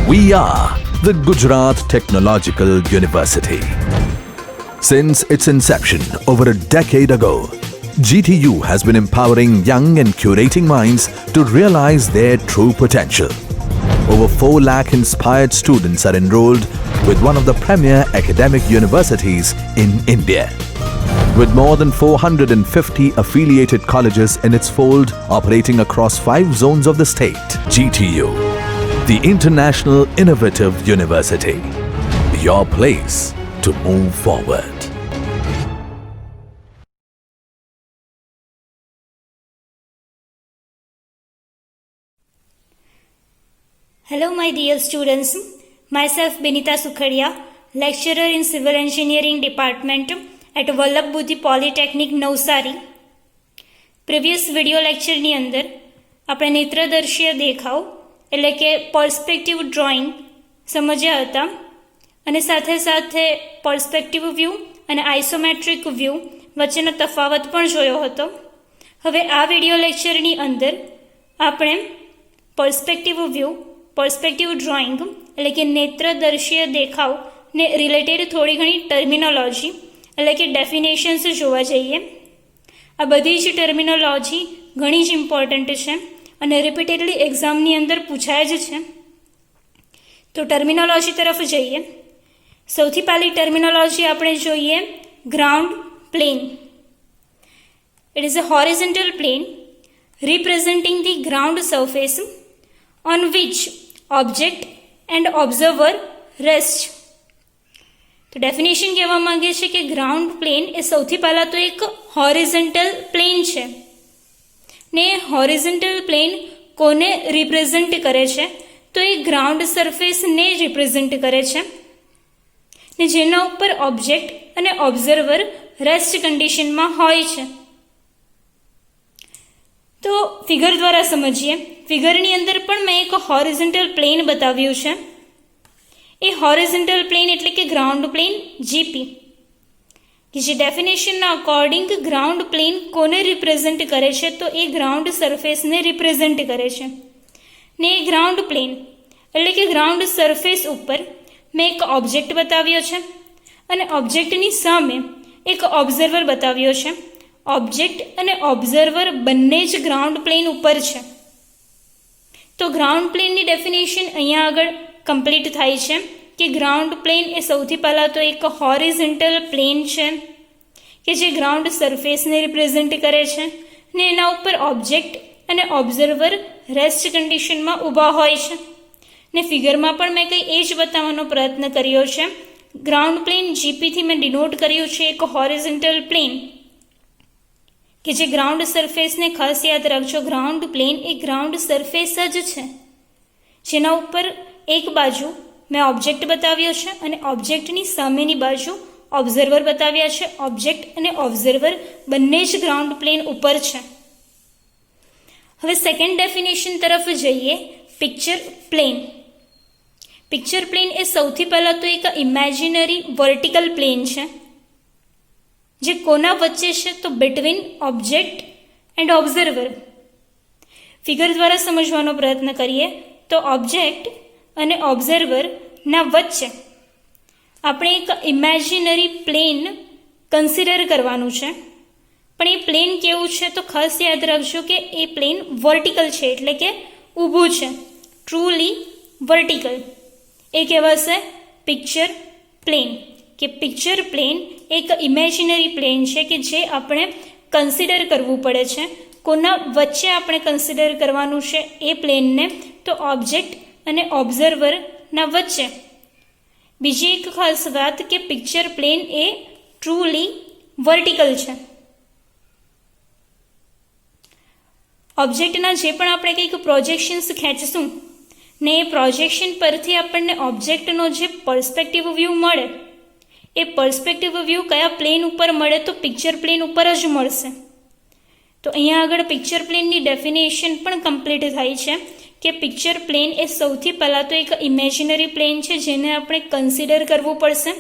We are the Gujarat Technological University. Since its inception over a decade ago, GTU has been empowering young and curating minds to realize their true potential. Over 4 lakh inspired students are enrolled with one of the premier academic universities in India. With more than 450 affiliated colleges in its fold operating across 5 zones of the state, GTU, the International Innovative University, your place to move forward. Hello my dear students, myself Benita Sukhadia, lecturer in Civil Engineering Department at Vallabh Budhi Polytechnic Navsari. Previous video લેક્ચરની અંદર આપણે નેત્રદર્શીય દેખાવ એટલે કે perspective drawing સમજ્યા હતા અને સાથે સાથે પર્સ્પેક્ટિવ વ્યૂ અને આઇસોમેટ્રિક વ્યૂ વચ્ચેનો તફાવત પણ જોયો હતો. હવે આ વિડીયો લેક્ચરની અંદર આપણે પર્સ્પેક્ટિવ વ્યૂ, પર્સ્પેક્ટિવ ડ્રોઈંગ એટલે કે નેત્રદર્શીય દેખાવને રિલેટેડ થોડી ઘણી ટર્મિનોલોજી એટલે કે ડેફિનેશન્સ જોવા જઈએ. આ બધી જ ટર્મિનોલોજી ઘણી જ ઇમ્પોર્ટન્ટ છે અને રિપીટેડલી એક્ઝામની અંદર પૂછાય જ છે. તો ટર્મિનોલોજી તરફ જઈએ. સૌથી પહેલી ટર્મિનોલોજી આપણે જોઈએ ground plane. It is a horizontal plane representing the ground surface on which object and observer rest. તો ડેફિનેશન કહેવા માંગે છે કે ગ્રાઉન્ડ પ્લેન એ સૌથી પહેલાં તો એક હોરિઝોન્ટલ પ્લેન છે ને હોરિઝોન્ટલ પ્લેન કોને રિપ્રેઝન્ટ કરે છે? તો એ ગ્રાઉન્ડ સરફેસને રિપ્રેઝન્ટ કરે છે ને જેના ઉપર ઓબ્જેક્ટ અને ઓબ્ઝર્વર રેસ્ટ કન્ડિશનમાં હોય છે. તો ફિગર દ્વારા સમજીએ. ફિગરની અંદર પણ મેં એક હોરિઝોન્ટલ પ્લેન બતાવ્યું છે. એ હોરિઝોન્ટલ પ્લેન એટલે કે ગ્રાઉન્ડ પ્લેન જીપી, કે જે ડેફિનેશનના અકોર્ડિંગ ગ્રાઉન્ડ પ્લેન કોને રિપ્રેઝન્ટ કરે છે? તો એ ગ્રાઉન્ડ સરફેસને રિપ્રેઝન્ટ કરે છે ને એ ગ્રાઉન્ડ પ્લેન એટલે કે ગ્રાઉન્ડ સરફેસ ઉપર મેં એક ઓબ્જેક્ટ બતાવ્યો છે અને ઓબ્જેક્ટની સામે એક ઓબ્ઝર્વર બતાવ્યો છે. ઓબ્જેક્ટ અને ઓબ્ઝર્વર બંને જ ગ્રાઉન્ડ પ્લેન ઉપર છે. તો ગ્રાઉન્ડ પ્લેનની ડેફિનેશન અહીંયા આગળ કમ્પ્લીટ થાય છે કે ગ્રાઉન્ડ પ્લેન એ સૌથી પહેલાં તો એક હોરિઝોન્ટલ પ્લેન છે કે જે ગ્રાઉન્ડ સરફેસને રિપ્રેઝન્ટ કરે છે ને એના ઉપર ઓબ્જેક્ટ અને ઓબ્ઝર્વર રેસ્ટ કન્ડિશનમાં ઊભા હોય છે. ને ફિગરમાં પણ મેં કંઈ એ જ બતાવવાનો પ્રયત્ન કર્યો છે. ગ્રાઉન્ડ પ્લેન જીપીથી મેં ડિનોટ કર્યું છે એક હોરિઝોન્ટલ પ્લેન કે જે ગ્રાઉન્ડ સરફેસને ખાસ યાદ રાખજો, ગ્રાઉન્ડ પ્લેન એ ગ્રાઉન્ડ સરફેસ જ છે જેના ઉપર એક બાજુ મેં ઓબ્જેક્ટ બતાવ્યો છે અને ઓબ્જેક્ટની સામેની બાજુ ઓબ્ઝર્વર બતાવ્યા છે. ઓબ્જેક્ટ અને ઓબ્ઝર્વર બંને જ ગ્રાઉન્ડ પ્લેન ઉપર છે. હવે સેકન્ડ ડેફિનેશન તરફ જઈએ. Picture plane. પિક્ચર પ્લેન એ સૌથી પહેલાં તો એક ઇમેજિનરી વર્ટિકલ પ્લેન છે જે કોના વચ્ચે છે? તો between object and observer. Figure દ્વારા સમજવાનો પ્રયત્ન કરીએ તો ઓબ્જેક્ટ અને ઓબ્ઝર્વરના વચ્ચે આપણે એક ઇમેજિનરી પ્લેન કન્સિડર કરવાનું છે. પણ એ પ્લેન કેવું છે? તો ખાસ યાદ રાખજો કે એ પ્લેન વર્ટિકલ છે એટલે કે ઊભું છે, ટ્રુલી વર્ટિકલ. એ કહેવાશે પિક્ચર પ્લેન. કે પિક્ચર પ્લેન એક ઇમેજિનરી પ્લેન છે કે જે આપણે કન્સિડર કરવું પડે છે. કોના વચ્ચે આપણે કન્સિડર કરવાનું છે એ પ્લેનને? તો ઓબ્જેક્ટ અને ઓબ્ઝર્વરના વચ્ચે. બીજી એક ખાસ વાત કે પિક્ચર પ્લેન એ ટ્રુલી વર્ટિકલ છે. ઓબ્જેક્ટના જે પણ આપણે કંઈક પ્રોજેક્શન્સ ખેંચશું ને એ પ્રોજેક્શન પરથી આપણને ઓબ્જેક્ટનો જે પર્સ્પેક્ટિવ વ્યૂ મળે એ પર્સ્પેક્ટિવ વ્યૂ કયા પ્લેન ઉપર મળે? તો પિક્ચર પ્લેન ઉપર જ મળશે. તો અહીંયા આગળ પિક્ચર પ્લેનની ડેફિનેશન પણ કમ્પ્લીટ થાય છે કે પિક્ચર પ્લેન એ સૌથી પહેલાં તો એક ઇમેજિનરી પ્લેન છે જેને આપણે કન્સિડર કરવું પડશે.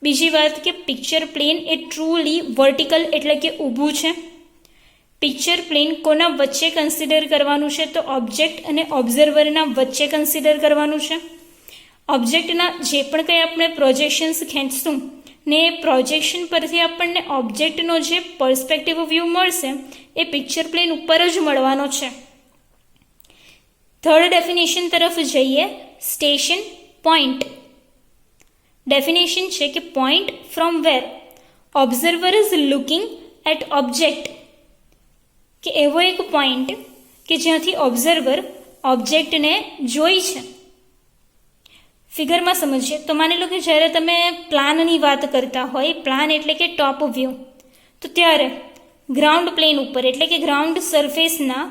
બીજી વાત કે પિક્ચર પ્લેન એ ટ્રુલી વર્ટિકલ એટલે કે ઊભું છે. પિક્ચર પ્લેન કોના વચ્ચે કન્સિડર કરવાનું છે? તો ઓબ્જેક્ટ અને ઓબ્ઝર્વરના વચ્ચે કન્સિડર કરવાનું છે. ઓબ્જેક્ટના જે પણ કંઈ આપણે પ્રોજેક્શન્સ ખેંચશું ને એ પ્રોજેક્શન પરથી આપણને ઓબ્જેક્ટનો જે પર્સપેક્ટિવ વ્યૂ મળશે એ પિક્ચર પ્લેન ઉપર જ મળવાનો છે. થર્ડ ડેફિનેશન તરફ જઈએ. Station point. ડેફિનેશન છે કે point from where observer is looking at object, કે એવો એક પોઈન્ટ કે જ્યાંથી ઓબ્ઝર્વર ઓબ્જેક્ટને જોઈ છે. ફિગરમાં સમજીએ તો માની લો કે જ્યારે તમે પ્લાનની વાત કરતા હોય, પ્લાન એટલે કે ટોપ વ્યૂ, તો ત્યારે ગ્રાઉન્ડ પ્લેન ઉપર એટલે કે ગ્રાઉન્ડ સરફેસના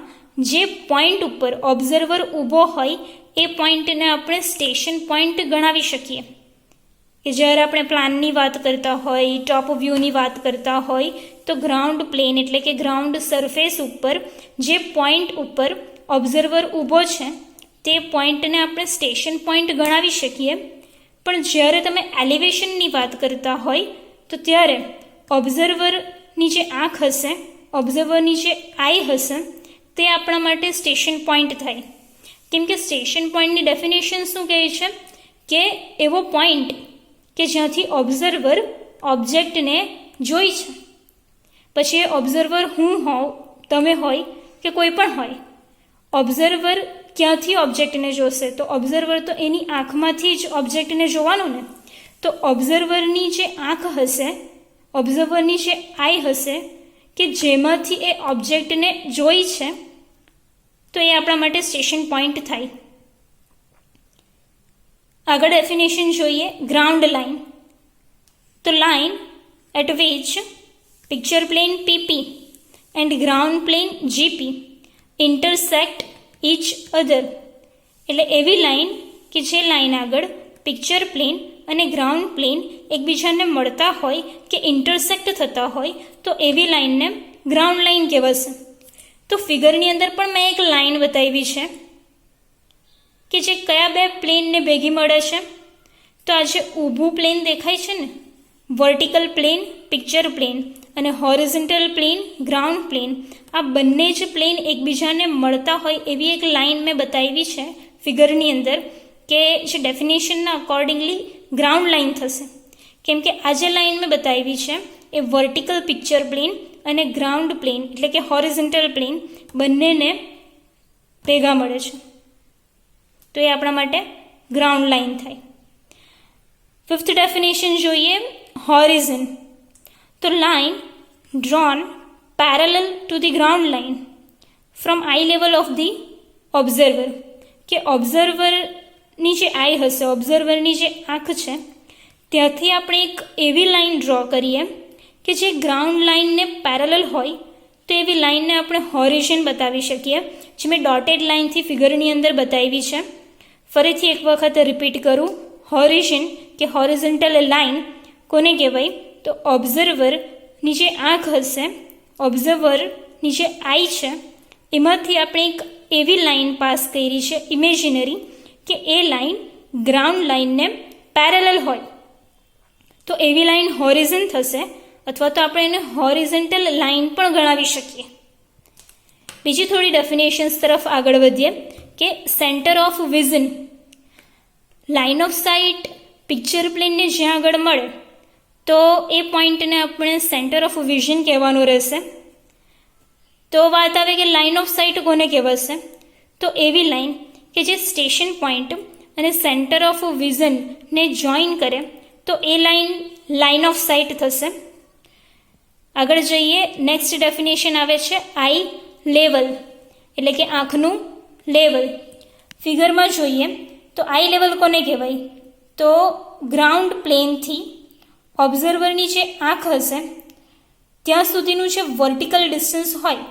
જે પોઈન્ટ ઉપર ઓબ્ઝર્વર ઊભો હોય એ પોઈન્ટને આપણે સ્ટેશન પોઈન્ટ ગણાવી શકીએ. કે જ્યારે આપણે પ્લાનની વાત કરતા હોય, ટોપ વ્યૂની વાત કરતા હોય, તો ગ્રાઉન્ડ પ્લેન એટલે કે ગ્રાઉન્ડ સરફેસ ઉપર જે પોઈન્ટ ઉપર ઓબ્ઝર્વર ઊભો છે તે પોઈન્ટને આપણે સ્ટેશન પોઈન્ટ ગણાવી શકીએ. પણ જ્યારે તમે એલિવેશનની વાત કરતા હોય તો ત્યારે ઓબ્ઝર્વરની જે આંખ હશે, ઓબ્ઝર્વરની જે આઈ હશે, તે આપણા માટે સ્ટેશન પોઈન્ટ થાય. કેમ કે સ્ટેશન પોઈન્ટની ડેફિનેશન શું કહે છે કે એવો પોઈન્ટ કે જ્યાંથી ઓબ્ઝર્વર ઓબ્જેક્ટને જોઈ છે. પછી એ ઓબ્ઝર્વર હું હોઉં, તમે હોય કે કોઈ પણ હોય, ઓબ્ઝર્વર ક્યાંથી ઓબ્જેક્ટને જોશે? તો ઓબ્ઝર્વર તો એની આંખમાંથી જ ઓબ્જેક્ટને જોવાનું ને. તો ઓબ્ઝર્વરની જે આંખ હશે, ઓબ્ઝર્વરની જે આઈ હશે કે જેમાંથી એ ઓબ્જેક્ટને જોઈ છે, તો એ આપણા માટે સ્ટેશન પોઈન્ટ થાય. આગળ ડેફિનેશન જોઈએ. Ground line. તો line at which picture plane PP and ground plane GP intersect each other. એટલે એવી લાઇન કે જે લાઇન આગળ પિક્ચર પ્લેન અને ગ્રાઉન્ડ પ્લેન એકબીજાને મળતા હોય કે ઇન્ટરસેક્ટ થતા હોય, તો એવી લાઇનને ગ્રાઉન્ડ લાઇન કહેવાશે. તો ફિગરની અંદર પણ મેં એક લાઇન બતાવી છે કે જે કયા બે પ્લેનને ભેગી મળે છે. તો આ જે ઊભું પ્લેન દેખાય છે ને, વર્ટિકલ પ્લેન પિક્ચર પ્લેન અને હોરિઝોન્ટલ પ્લેન ગ્રાઉન્ડ પ્લેન, આ બંને જ પ્લેન એકબીજાને મળતા હોય એવી એક લાઇન મેં બતાવી છે ફિગરની અંદર, કે જે ડેફિનેશનના અકોર્ડિંગલી ગ્રાઉન્ડ લાઇન થશે. કેમ કે આ જે લાઇન મેં બતાવી છે એ વર્ટિકલ પિક્ચર પ્લેન અને ગ્રાઉન્ડ પ્લેન એટલે કે હોરિઝોન્ટલ પ્લેન બંનેને ભેગા મળે છે, તો એ આપણા માટે ગ્રાઉન્ડ લાઇન થાય. ફિફ્થ ડેફિનેશન જોઈએ. હોરિઝન. તો line drone parallel to the ground line from I level of the observer. કે ઓબ્ઝર્વરની જે આઈ હશે, ઓબ્ઝર્વરની જે આંખ છે, ત્યાંથી આપણે એક એવી લાઇન ડ્રો કરીએ કે જે ગ્રાઉન્ડ લાઇનને પેરેલલ હોય, તો એવી લાઇનને આપણે હોરિઝન બતાવી શકીએ, જે મેં ડોટેડ લાઇનથી ફિગરની અંદર બતાવી છે. ફરીથી એક વખત રિપીટ કરું. હોરિઝન કે હોરિઝોન્ટલ લાઇન કોને કહેવાય? તો ઓબ્ઝર્વરની જે આંખ હશે, ઓબ્ઝર્વરની જે આઈ છે, એમાંથી આપણે એક એવી લાઇન પાસ કરી છે ઇમેજિનરી કે એ લાઇન ગ્રાઉન્ડ લાઇનને પેરેલલ હોય, તો એવી લાઇન હોરિઝન થશે, અથવા તો આપણે એને હોરિઝોન્ટલ લાઇન પણ ગણાવી શકીએ. બીજી થોડી ડેફિનેશન્સ તરફ આગળ વધીએ કે centre of vision. Line of site picture પ્લેનને જ્યાં આગળ મળે તો એ પોઈન્ટને આપણે સેન્ટર ઓફ વિઝન કહેવાનું રહેશે. તો વાત આવે કે લાઇન ઓફ સાઇટ કોને કહેવાશે? તો એવી લાઇન કે જે સ્ટેશન પોઈન્ટ અને સેન્ટર ઓફ વિઝનને જોઈન કરે, તો એ લાઇન ઓફ સાઇટ થશે. આગળ જઈએ. નેક્સ્ટ ડેફિનેશન આવે છે આઈ લેવલ, એટલે કે આંખનું લેવલ. ફિગરમાં જોઈએ તો આઈ લેવલ કોને કહેવાય? તો ગ્રાઉન્ડ પ્લેનથી ઓબ્ઝર્વરની જે આંખ હશે ત્યાં સુધીનું જે વર્ટિકલ ડિસ્ટન્સ હોય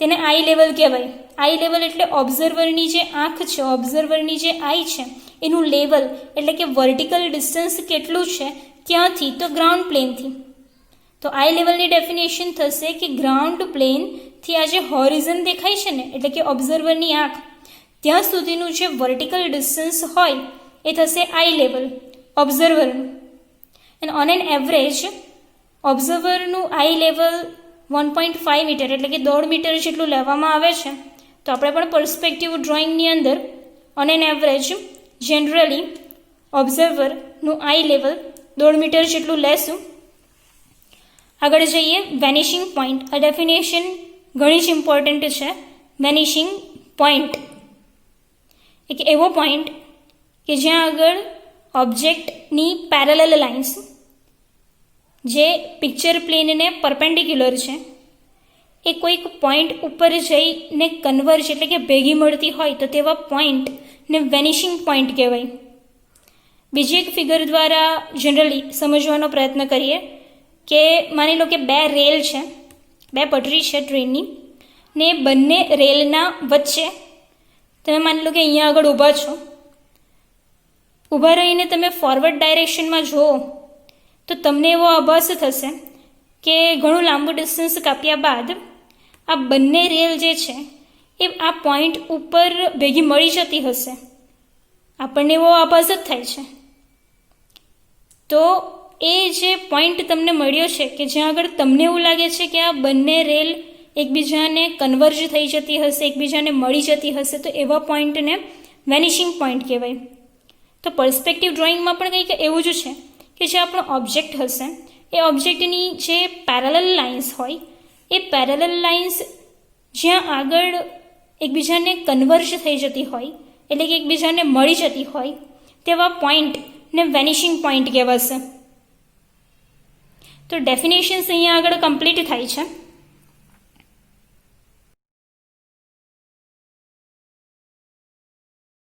તેને આઈ લેવલ કહેવાય. આઈ લેવલ એટલે ઓબ્ઝર્વરની જે આંખ છે, ઓબ્ઝર્વરની જે આઈ છે, એનું લેવલ એટલે કે વર્ટિકલ ડિસ્ટન્સ કેટલું છે ક્યાંથી? તો ગ્રાઉન્ડ પ્લેનથી. તો આઈ લેવલની ડેફિનેશન થશે કે ગ્રાઉન્ડ પ્લેનથી આ જે હોરિઝન દેખાય છે ને, એટલે કે ઓબ્ઝર્વરની આંખ, ત્યાં સુધીનું જે વર્ટિકલ ડિસ્ટન્સ હોય એ થશે આઈ લેવલ ઓબ્ઝર્વરનું. એન્ડ ઓન એન એવરેજ ઓબ્ઝર્વરનું આઈ લેવલ 1.5 મીટર એટલે કે 1.5 મીટર જેટલું લેવામાં આવે છે. તો આપણે પણ પર્સપેક્ટિવ ડ્રોઈંગની અંદર ઓન એન એવરેજ જનરલી ઓબ્ઝર્વરનું આઈ લેવલ 1.5 મીટર જેટલું લેશું. આગળ જઈએ, વેનિશિંગ પોઈન્ટ. આ ડેફિનેશન ઘણી જ ઇમ્પોર્ટન્ટ છે. વેનિશિંગ પોઈન્ટ એક એવો પોઈન્ટ કે જ્યાં આગળ ઓબ્જેક્ટની પેરેલલ લાઇન્સ જે પિક્ચર પ્લેનને પરપેન્ડિક્યુલર છે એ કોઈક પોઈન્ટ ઉપર જઈને કન્વર્જ એટલે કે ભેગી મળતી હોય તો તેવા પોઈન્ટને વેનિશિંગ પોઈન્ટ કહેવાય. બીજી એક ફિગર દ્વારા જનરલી સમજવાનો પ્રયત્ન કરીએ કે માની લો કે 2 રેલ છે, 2 પટરી છે ટ્રેનની, ને બંને રેલના વચ્ચે તમે માની લો કે અહીંયા આગળ ઊભા છો. ઊભા રહીને તમે ફોરવર્ડ ડાયરેક્શનમાં જુઓ તો તમને એવો આભાસ થશે કે ઘણું લાંબુ ડિસ્ટન્સ કાપ્યા બાદ આ બંને રેલ જે છે એ આ પોઈન્ટ ઉપર ભેગી મળી જતી હશે. આપણને એવો આભાસ જ થાય છે. તો એ જે પોઈન્ટ તમને મળ્યો છે કે જ્યાં આગળ તમને એવું લાગે છે કે આ બંને રેલ એકબીજાને કન્વર્જ થઈ જતી હશે, એકબીજાને મળી જતી હશે, તો એવા પોઈન્ટને વેનિશિંગ પોઈન્ટ કહેવાય. તો પર્સ્પેક્ટિવ ડ્રોઈંગમાં પણ કંઈક એવું જ છે કે જે આપણો ઓબ્જેક્ટ હશે એ ઓબ્જેક્ટની જે પેરેલલ લાઇન્સ હોય એ પેરેલલ લાઇન્સ જ્યાં આગળ એકબીજાને કન્વર્જ થઈ જતી હોય એટલે કે એકબીજાને મળી જતી હોય તેવા પોઈન્ટને વેનિશિંગ પોઈન્ટ કહેવાશે. તો ડેફિનેશન્સ અહીંયા આગળ કમ્પ્લીટ થાય છે.